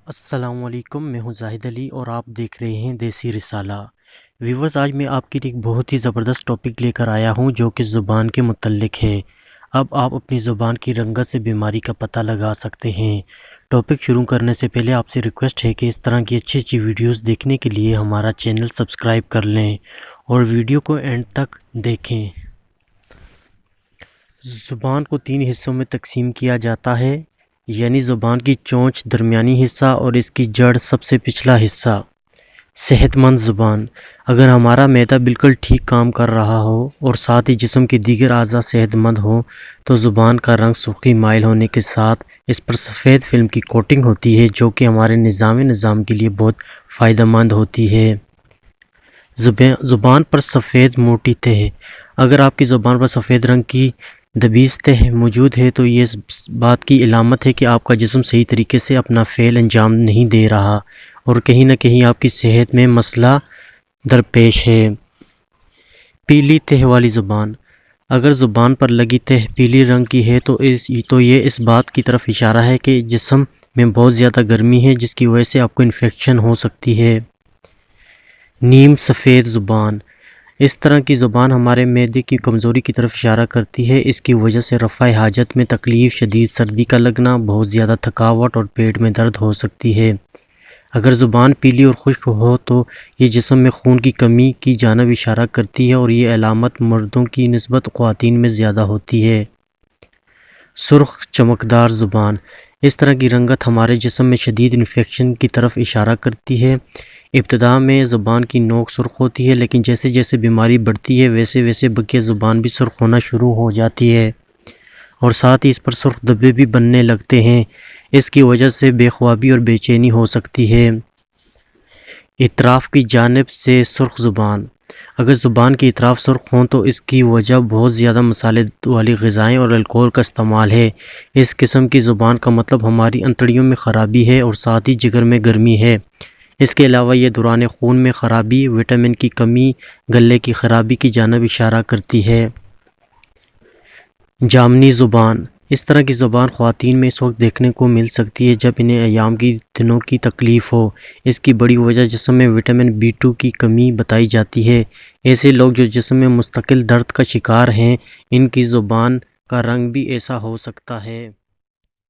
السلام علیکم، میں ہوں زاہد علی اور آپ دیکھ رہے ہیں دیسی رسالہ۔ ویورز، آج میں آپ کے لیے ایک بہت ہی زبردست ٹاپک لے کر آیا ہوں جو کہ زبان کے متعلق ہے۔ اب آپ اپنی زبان کی رنگت سے بیماری کا پتہ لگا سکتے ہیں۔ ٹاپک شروع کرنے سے پہلے آپ سے ریکویسٹ ہے کہ اس طرح کی اچھی اچھی ویڈیوز دیکھنے کے لیے ہمارا چینل سبسکرائب کر لیں اور ویڈیو کو اینڈ تک دیکھیں۔ زبان کو 3 حصوں میں تقسیم کیا جاتا ہے، یعنی زبان کی چونچ، درمیانی حصہ اور اس کی جڑ سب سے پچھلا حصہ۔ صحت مند زبان: اگر ہمارا معدہ بالکل ٹھیک کام کر رہا ہو اور ساتھ ہی جسم کے دیگر اعضاء صحت مند ہوں تو زبان کا رنگ سرخی مائل ہونے کے ساتھ اس پر سفید فلم کی کوٹنگ ہوتی ہے جو کہ ہمارے نظام کے لیے بہت فائدہ مند ہوتی ہے۔ زبان پر سفید موٹی تہ: اگر آپ کی زبان پر سفید رنگ کی دبیس تہ موجود ہے تو یہ اس بات کی علامت ہے کہ آپ کا جسم صحیح طریقے سے اپنا فعل انجام نہیں دے رہا اور کہیں نہ کہیں آپ کی صحت میں مسئلہ درپیش ہے۔ پیلی تہ والی زبان: اگر زبان پر لگی تہ پیلی رنگ کی ہے تو یہ اس بات کی طرف اشارہ ہے کہ جسم میں بہت زیادہ گرمی ہے جس کی وجہ سے آپ کو انفیکشن ہو سکتی ہے۔ نیم سفید زبان: اس طرح کی زبان ہمارے معدے کی کمزوری کی طرف اشارہ کرتی ہے۔ اس کی وجہ سے رفع حاجت میں تکلیف، شدید سردی کا لگنا، بہت زیادہ تھکاوٹ اور پیٹ میں درد ہو سکتی ہے۔ اگر زبان پیلی اور خشک ہو تو یہ جسم میں خون کی کمی کی جانب اشارہ کرتی ہے اور یہ علامت مردوں کی نسبت خواتین میں زیادہ ہوتی ہے۔ سرخ چمکدار زبان: اس طرح کی رنگت ہمارے جسم میں شدید انفیکشن کی طرف اشارہ کرتی ہے۔ ابتدا میں زبان کی نوک سرخ ہوتی ہے لیکن جیسے جیسے بیماری بڑھتی ہے ویسے ویسے بقیہ زبان بھی سرخ ہونا شروع ہو جاتی ہے اور ساتھ ہی اس پر سرخ دھبے بھی بننے لگتے ہیں۔ اس کی وجہ سے بے خوابی اور بے چینی ہو سکتی ہے۔ اطراف کی جانب سے سرخ زبان: اگر زبان کے اطراف سرخ ہوں تو اس کی وجہ بہت زیادہ مسالے والی غذائیں اور الکوہل کا استعمال ہے۔ اس قسم کی زبان کا مطلب ہماری انتڑیوں میں خرابی ہے اور ساتھ ہی جگر میں گرمی ہے۔ اس کے علاوہ یہ دوران خون میں خرابی، وٹامن کی کمی، گلے کی خرابی کی جانب اشارہ کرتی ہے۔ جامنی زبان: اس طرح کی زبان خواتین میں اس وقت دیکھنے کو مل سکتی ہے جب انہیں ایام کی دنوں کی تکلیف ہو۔ اس کی بڑی وجہ جسم میں وٹامن B2 کی کمی بتائی جاتی ہے۔ ایسے لوگ جو جسم میں مستقل درد کا شکار ہیں ان کی زبان کا رنگ بھی ایسا ہو سکتا ہے۔